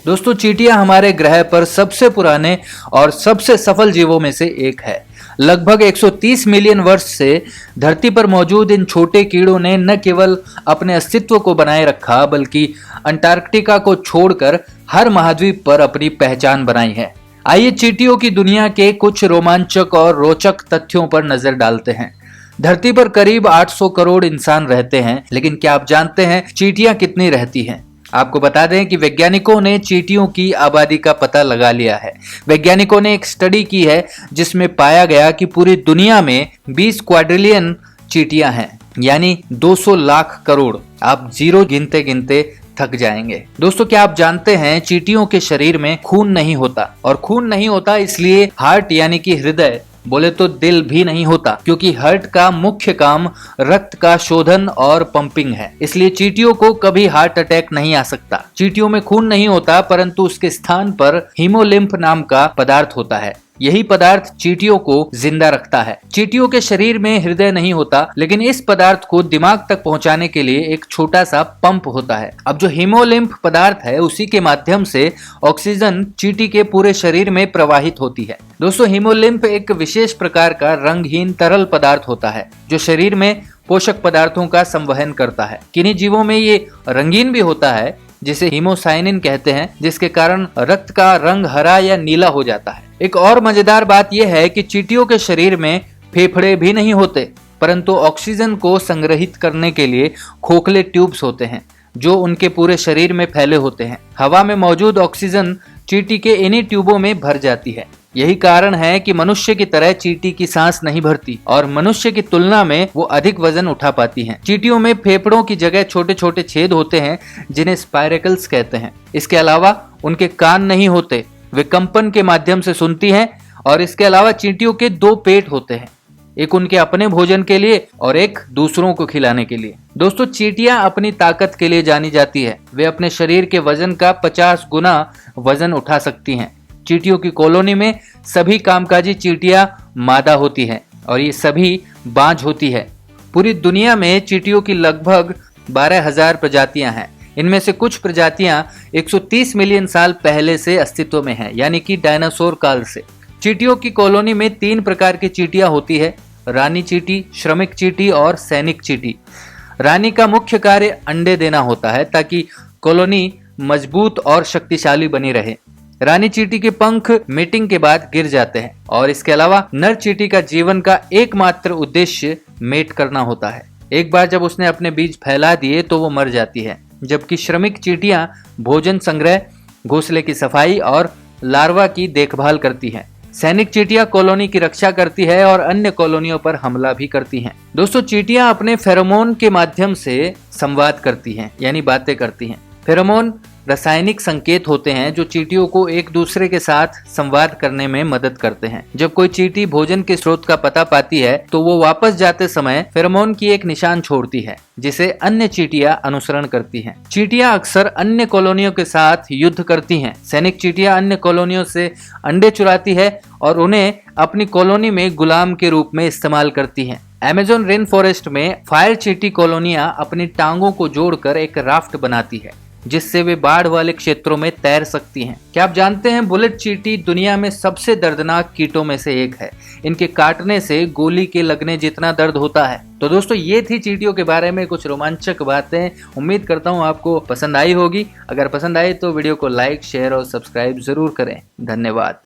दोस्तों, चींटियां हमारे ग्रह पर सबसे पुराने और सबसे सफल जीवों में से एक है। लगभग 130 मिलियन वर्ष से धरती पर मौजूद इन छोटे कीड़ों ने न केवल अपने अस्तित्व को बनाए रखा, बल्कि अंटार्कटिका को छोड़कर हर महाद्वीप पर अपनी पहचान बनाई है। आइए चींटियों की दुनिया के कुछ रोमांचक और रोचक तथ्यों पर नजर डालते हैं। धरती पर करीब 800 करोड़ इंसान रहते हैं, लेकिन क्या आप जानते हैं चींटियां कितनी रहती हैं? आपको बता दें कि वैज्ञानिकों ने चींटियों की आबादी का पता लगा लिया है। वैज्ञानिकों ने एक स्टडी की है जिसमें पाया गया कि पूरी दुनिया में 20 क्वाड्रिलियन चींटियां हैं, यानी 200 लाख करोड़। आप जीरो गिनते गिनते थक जाएंगे। दोस्तों, क्या आप जानते हैं चींटियों के शरीर में खून नहीं होता, और खून नहीं होता इसलिए हार्ट यानी कि हृदय, बोले तो दिल भी नहीं होता, क्योंकि हार्ट का मुख्य काम रक्त का शोधन और पंपिंग है। इसलिए चींटियों को कभी हार्ट अटैक नहीं आ सकता। चींटियों में खून नहीं होता, परंतु उसके स्थान पर हीमोलिम्फ नाम का पदार्थ होता है। यही पदार्थ चींटियों को जिंदा रखता है। चींटियों के शरीर में हृदय नहीं होता, लेकिन इस पदार्थ को दिमाग तक पहुंचाने के लिए एक छोटा सा पंप होता है। अब जो हीमोलिम्फ पदार्थ है, उसी के माध्यम से ऑक्सीजन चींटी के पूरे शरीर में प्रवाहित होती है। दोस्तों, हीमोलिम्फ एक विशेष प्रकार का रंगहीन तरल पदार्थ होता है जो शरीर में पोषक पदार्थों का संवहन करता है। किन्हीं जीवों में ये रंगीन भी होता है, जिसे हीमोसाइनिन कहते हैं, जिसके कारण रक्त का रंग हरा या नीला हो जाता है। एक और मजेदार बात यह है कि चींटियों के शरीर में फेफड़े भी नहीं होते, परंतु ऑक्सीजन को संग्रहित करने के लिए खोखले ट्यूब्स होते हैं जो उनके पूरे शरीर में फैले होते हैं। हवा में मौजूद ऑक्सीजन चींटी के इन्हीं ट्यूबों में भर जाती है। यही कारण है कि मनुष्य की तरह चींटी की सांस नहीं भरती और मनुष्य की तुलना में वो अधिक वजन उठा पाती हैं। चींटियों में फेफड़ों की जगह छोटे छोटे छेद होते हैं जिन्हें स्पाइरेकल्स कहते हैं। इसके अलावा उनके कान नहीं होते, वे कंपन के माध्यम से सुनती हैं। और इसके अलावा चींटियों के 2 पेट होते हैं, एक उनके अपने भोजन के लिए और एक दूसरों को खिलाने के लिए। दोस्तों, चींटियां अपनी ताकत के लिए जानी जाती है। वे अपने शरीर के वजन का 50 गुना वजन उठा सकती हैं। चींटियों की कॉलोनी में सभी कामकाजी चींटियां मादा होती हैं और ये सभी बांझ होती है। पूरी दुनिया में चींटियों की लगभग 12,000 प्रजातियां हैं। इनमें से कुछ प्रजातियां 130 मिलियन साल पहले से अस्तित्व में हैं, यानी कि डायनासोर काल से। चींटियों की कॉलोनी में 3 प्रकार की चींटियां होती है: रानी चींटी, श्रमिक चींटी और सैनिक चींटी। रानी का मुख्य कार्य अंडे देना होता है ताकि कॉलोनी मजबूत और शक्तिशाली बनी रहे। रानी चींटी के पंख मेटिंग के बाद गिर जाते हैं और इसके अलावा नर चींटी का जीवन का एकमात्र उद्देश्य मेट करना होता है। एक बार जब उसने अपने बीज फैला दिए तो वो मर जाती है। जबकि श्रमिक चींटियां भोजन संग्रह, घोंसले की सफाई और लार्वा की देखभाल करती हैं। सैनिक चींटियां कॉलोनी की रक्षा करती है और अन्य कॉलोनियों पर हमला भी करती हैं। दोस्तों, चींटियां अपने फेरोमोन के माध्यम से संवाद करती हैं, यानी बातें करती हैं। फेरोमोन रासायनिक संकेत होते हैं जो चींटियों को एक दूसरे के साथ संवाद करने में मदद करते हैं। जब कोई चींटी भोजन के स्रोत का पता पाती है तो वो वापस जाते समय फेरोमोन की एक निशान छोड़ती है, जिसे अन्य चींटियां अनुसरण करती हैं। चींटियां अक्सर अन्य कॉलोनियों के साथ युद्ध करती हैं। सैनिक चींटियां अन्य कॉलोनियों से अंडे चुराती है और उन्हें अपनी कॉलोनी में गुलाम के रूप में इस्तेमाल करती हैं। अमेज़न रेन फॉरेस्ट में फायर चींटी कॉलोनियां अपनी टांगों को जोड़कर एक राफ्ट बनाती है, जिससे वे बाढ़ वाले क्षेत्रों में तैर सकती हैं। क्या आप जानते हैं बुलेट चींटी दुनिया में सबसे दर्दनाक कीटों में से एक है। इनके काटने से गोली के लगने जितना दर्द होता है। तो दोस्तों, ये थी चींटियों के बारे में कुछ रोमांचक बातें। उम्मीद करता हूँ आपको पसंद आई होगी। अगर पसंद आई तो वीडियो को लाइक, शेयर और सब्सक्राइब जरूर करें। धन्यवाद।